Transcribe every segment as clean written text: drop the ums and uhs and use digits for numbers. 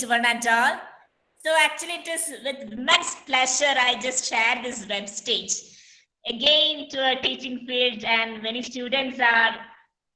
to one and all. So actually it is with immense pleasure I just share this web stage again to a teaching field, and many students are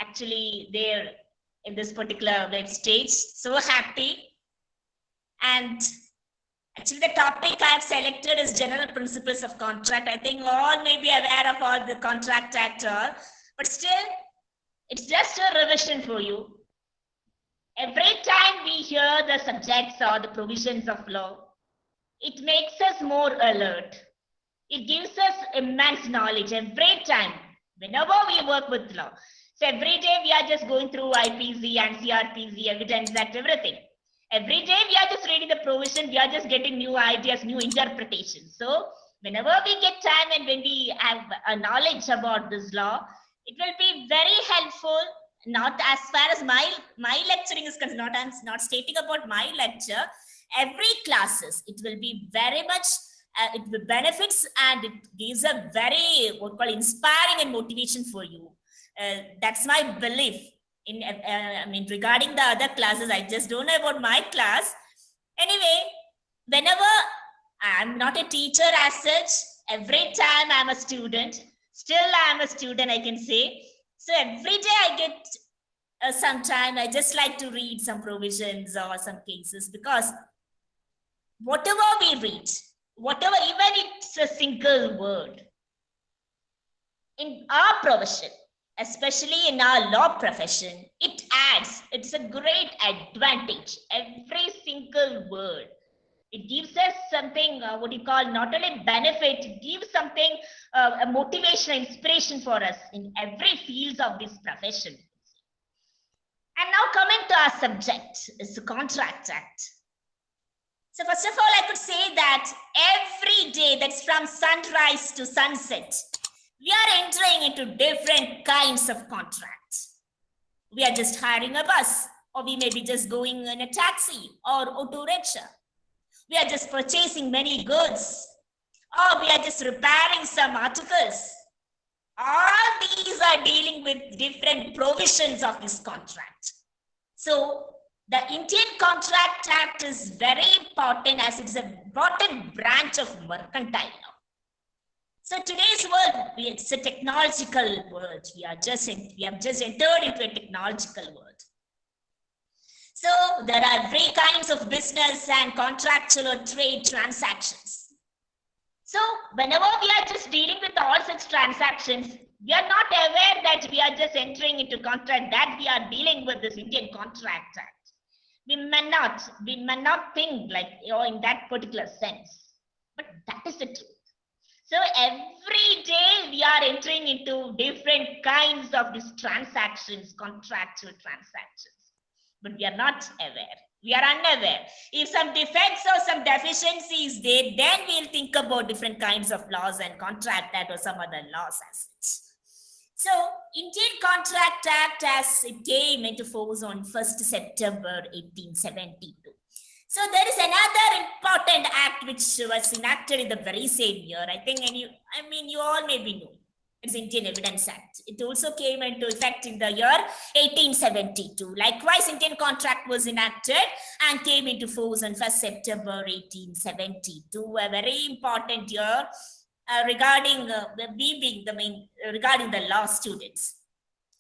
actually there in this particular web stage. So happy. And actually the topic I have selected is general principles of contract. I think all may be aware of all the Contract Act all, but still it's just a revision for you. Every time we hear the subjects or the provisions of law, it makes us more alert. It gives us immense knowledge every time, whenever we work with law. So every day we are just going through IPC and CRPC, Evidence Act, everything. Every day we are just reading the provision, we are just getting new ideas, new interpretations. So whenever we get time and when we have a knowledge about this law, it will be very helpful. Not as far as my lecturing is concerned, I'm not stating about my lecture. Every classes, it will be very much, it will benefits, and it gives a very inspiring and motivation for you. That's my belief. I mean, regarding the other classes, I just don't know about my class. Anyway, whenever I'm not a teacher as such, every time I'm a student, still I'm a student, I can say. So every day I get some time, I just like to read some provisions or some cases, because whatever we read, whatever, even it's a single word, in our profession, especially in our law profession, it adds, it's a great advantage. Every single word, it gives us something, not only benefit, it gives something, a motivation, inspiration for us in every field of this profession. And now coming to our subject is the Contract Act. So first of all, I could say that every day, that's from sunrise to sunset, we are entering into different kinds of contracts. We are just hiring a bus, or we may be just going in a taxi or auto rickshaw. We are just purchasing many goods, or we are just repairing some articles. All these are dealing with different provisions of this contract. So the Indian Contract Act is very important, as it's an important branch of mercantile law. So today's world, it's a technological world. We have just entered into a technological world. So there are three kinds of business and contractual or trade transactions. So whenever we are just dealing with all such transactions, we are not aware that we are just entering into contract, that we are dealing with this Indian Contract Act. We may not think like, in that particular sense, but that is the truth. So every day we are entering into different kinds of these transactions, contractual transactions, but we are not aware. We are unaware. If some defects or some deficiencies there, then we'll think about different kinds of laws and Contract Act or some other laws as such. So Indian Contract Act, as it came into force on 1st September 1872. So there is another important act which was enacted in the very same year. I think, you all maybe know. It's Indian Evidence Act. It also came into effect in the year 1872. Likewise, Indian Contract was enacted and came into force on 1st September 1872. A very important year regarding regarding the law students.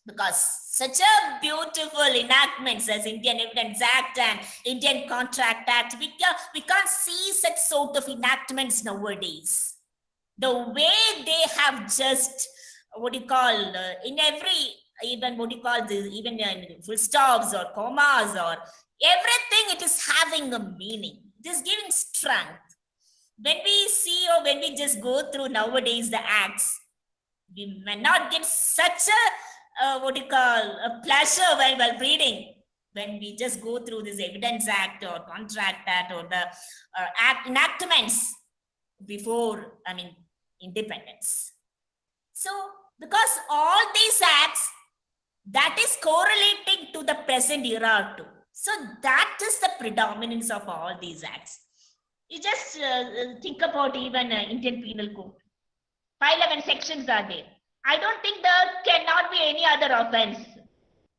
Because such a beautiful enactments as Indian Evidence Act and Indian Contract Act, we can't see such sort of enactments nowadays. The way they have just, in every, even in full stops or commas or everything, it is having a meaning. It is giving strength. When we see or when we just go through nowadays the acts, we may not get such a pleasure while reading, when we just go through this Evidence Act or Contract Act or the enactments before, independence. So, because all these acts, that is correlating to the present era too. So that is the predominance of all these acts. You just think about even Indian Penal Code. 511 sections are there. I don't think there cannot be any other offense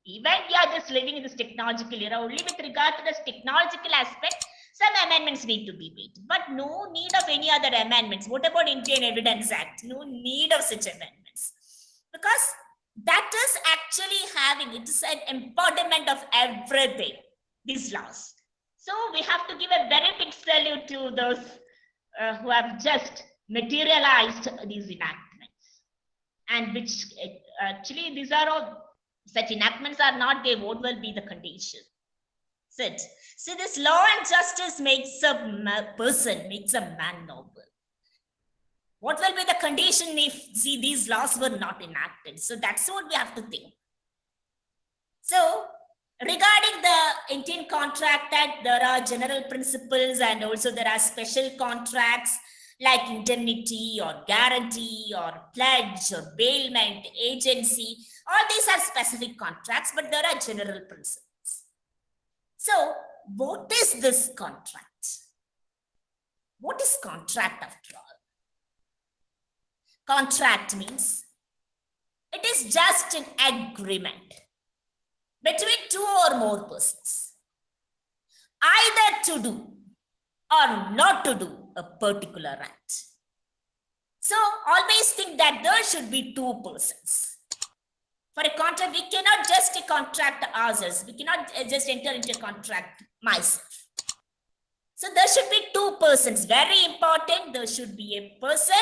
Even we are just living in this technological era, only with regard to this technological aspect, some amendments need to be made, but no need of any other amendments. What about Indian Evidence Act? No need of such amendments, because that is actually having, it is an embodiment of everything, these laws. So we have to give a very big salute to those who have just materialized these enactments, and which actually these are all, such enactments are not there, what will be the condition? So this law and justice makes a person, makes a man noble. What will be the condition if these laws were not enacted? So that's what we have to think. So regarding the Indian Contract Act, there are general principles and also there are special contracts like indemnity or guarantee or pledge or bailment, agency. All these are specific contracts, but there are general principles. So what is this contract? What is contract after all? Contract means it is just an agreement between two or more persons, either to do or not to do a particular act. So always think that there should be two persons. For a contract, we cannot just contract ourselves. We cannot just enter into a contract myself. So there should be two persons. Very important. There should be a person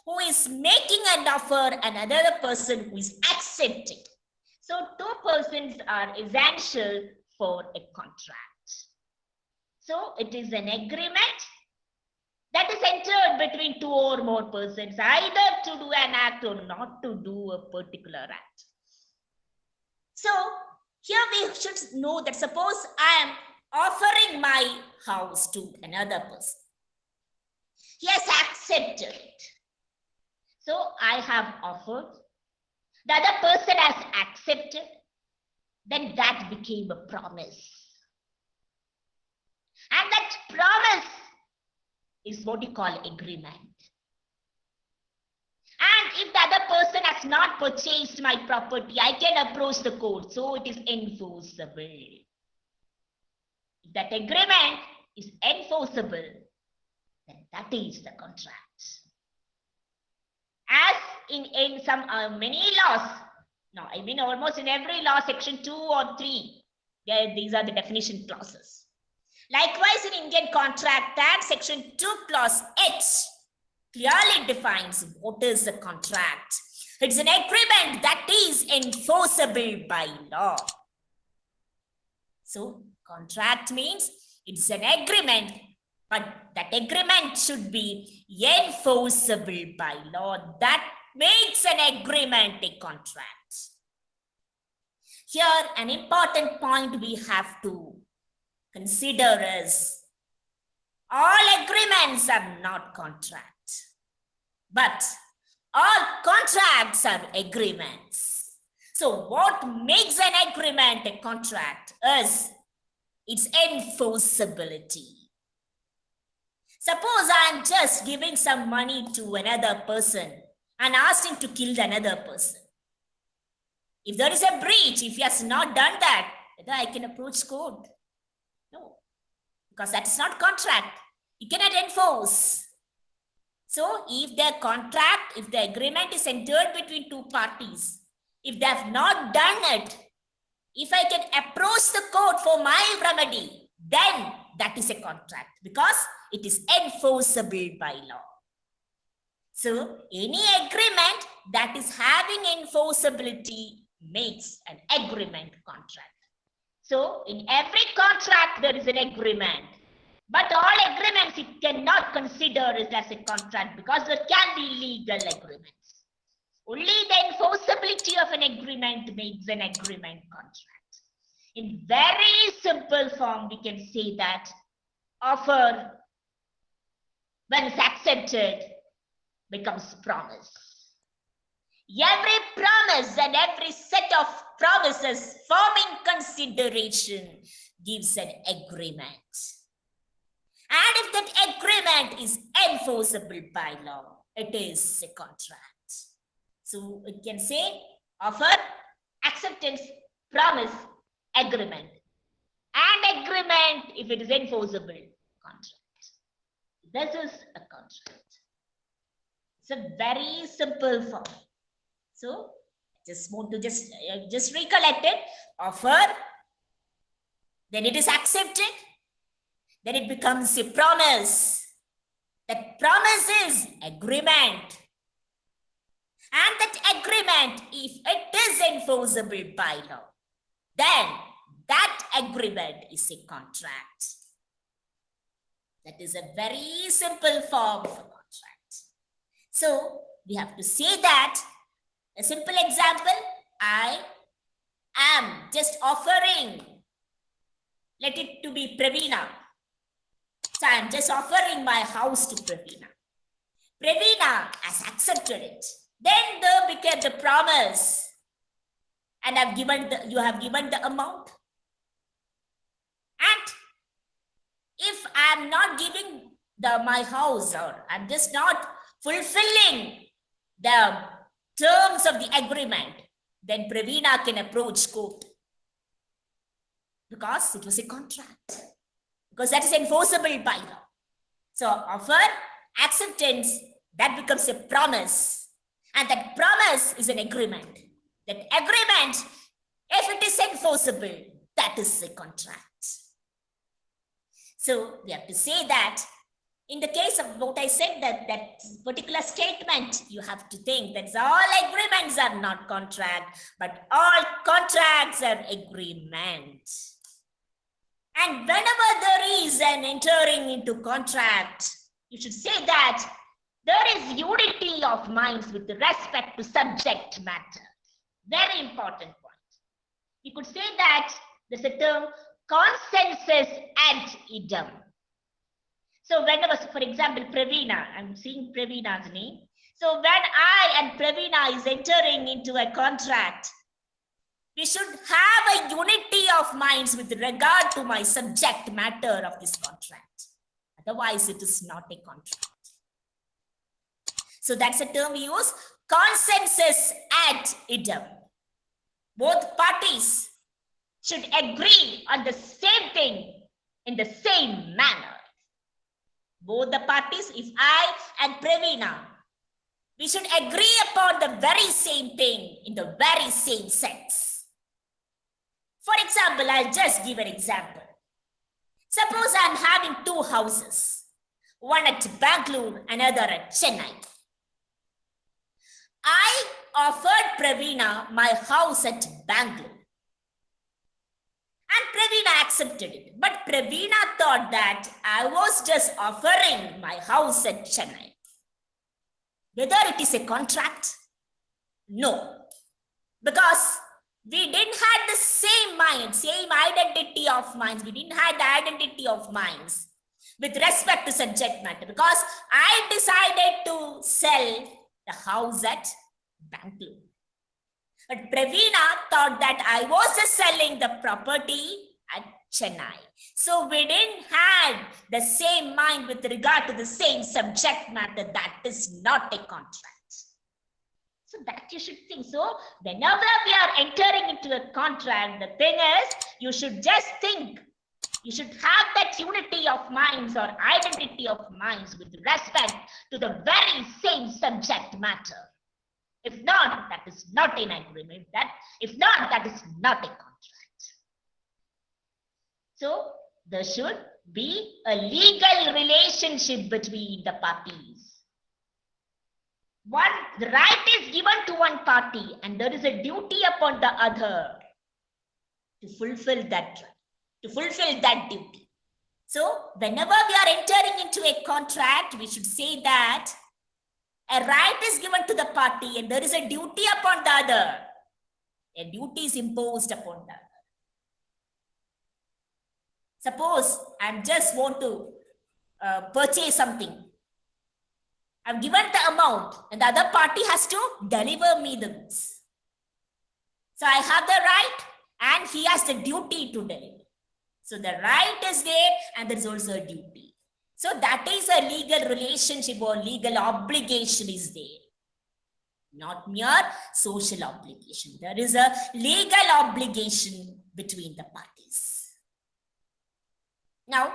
who is making an offer and another person who is accepting. So two persons are essential for a contract. So it is an agreement that is entered between two or more persons, either to do an act or not to do a particular act. So here we should know that suppose I am offering my house to another person. He has accepted it. So I have offered. The other person has accepted. Then that became a promise. And that promise is what you call agreement. And if the other person has not purchased my property, I can approach the court. So it is enforceable. If that agreement is enforceable, then that is the contract. As in some many laws, no, I mean almost in every law, section 2 or 3, these are the definition clauses. Likewise, in Indian Contract Act, section 2 clause H clearly defines what is a contract. It's an agreement that is enforceable by law. So contract means it's an agreement, but that agreement should be enforceable by law. That makes an agreement a contract. Here, an important point we have to consider is all agreements are not contracts, but all contracts are agreements. So what makes an agreement a contract is its enforceability. Suppose I am just giving some money to another person and asked him to kill another person. If there is a breach, if he has not done that, whether I can approach court? No, because that is not contract. You cannot enforce. So if the contract, if the agreement is entered between two parties, if they have not done it, if I can approach the court for my remedy, then that is a contract because it is enforceable by law. So any agreement that is having enforceability makes an agreement contract. So in every contract there is an agreement, but all agreements it cannot consider it as a contract because there can be legal agreements. Only the enforceability of an agreement makes an agreement contract. In very simple form, we can say that offer, when it's accepted, becomes promise. Every promise and every set of promises forming consideration gives an agreement. And if that agreement is enforceable by law, it is a contract. So it can say offer, acceptance, promise, agreement. And agreement, if it is enforceable, contract. This is a contract. It's a very simple form. So, just want to just recollect it. Offer, then it is accepted, then it becomes a promise. That promise is agreement. And that agreement, if it is enforceable by law, then that agreement is a contract. That is a very simple form of a contract. So we have to say that, a simple example, I am just offering, let it to be Pravina. So I am just offering my house to Pravina. Pravina has accepted it. Then there became the promise, and you have given the amount. And if I am not giving my house, or I'm just not fulfilling the terms of the agreement, then Pravina can approach court, because it was a contract, because that is enforceable by law. So offer, acceptance, that becomes a promise. And that promise is an agreement. That agreement, if it is enforceable, that is a contract. So we have to say that in the case of what I said, that particular statement, you have to think that all agreements are not contract, but all contracts are agreements. And whenever there is an entering into contract, you should say that there is unity of minds with respect to subject matter. Very important point. You could say that there's a term consensus ad idem. So whenever, for example, Pravina, I'm seeing Pravina's name. So when I and Pravina is entering into a contract, we should have a unity of minds with regard to my subject matter of this contract. Otherwise, it is not a contract. So that's a term we use, consensus ad idem. Both parties should agree on the same thing in the same manner. Both the parties, if I and Pravina, we should agree upon the very same thing in the very same sense. For example, I'll just give an example. Suppose I'm having two houses, one at Bangalore, another at Chennai. I offered Pravina my house at Bangalore. And Pravina accepted it. But Pravina thought that I was just offering my house at Chennai. Whether it is a contract? No. Because we didn't have the same mind, same identity of minds. We didn't have the identity of minds with respect to subject matter. Because I decided to sell the house at Bangalore. But Pravina thought that I was just selling the property at Chennai. So we didn't have the same mind with regard to the same subject matter. That is not a contract. So that you should think. So whenever we are entering into a contract, the thing is, you should just think. You should have that unity of minds or identity of minds with respect to the very same subject matter. If not, that is not an agreement. If not, that is not a contract. So there should be a legal relationship between the parties. The right is given to one party and there is a duty upon the other to fulfill that duty. So whenever we are entering into a contract, we should say that a right is given to the party and there is a duty upon the other. A duty is imposed upon the other. Suppose I just want to purchase something. I've given the amount and the other party has to deliver me the goods. So I have the right and he has the duty to deliver. So the right is there and there is also a duty. So that is a legal relationship or legal obligation is there. not mere social obligation. There is a legal obligation between the parties. Now,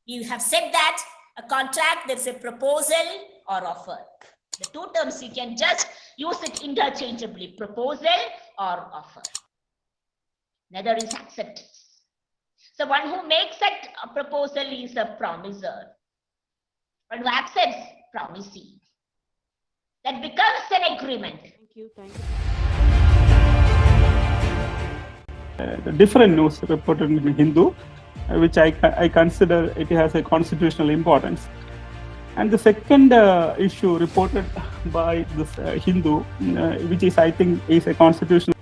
you have said that a contract, there's a proposal or offer. The two terms, you can just use it interchangeably, proposal or offer. Neither is acceptance. So one who makes that proposal is a promisor. One who accepts, promisee. That becomes an agreement. Thank you. The different news reported in Hindu, which I consider it has a constitutional importance. And the second issue reported by this Hindu, which is I think is a constitutional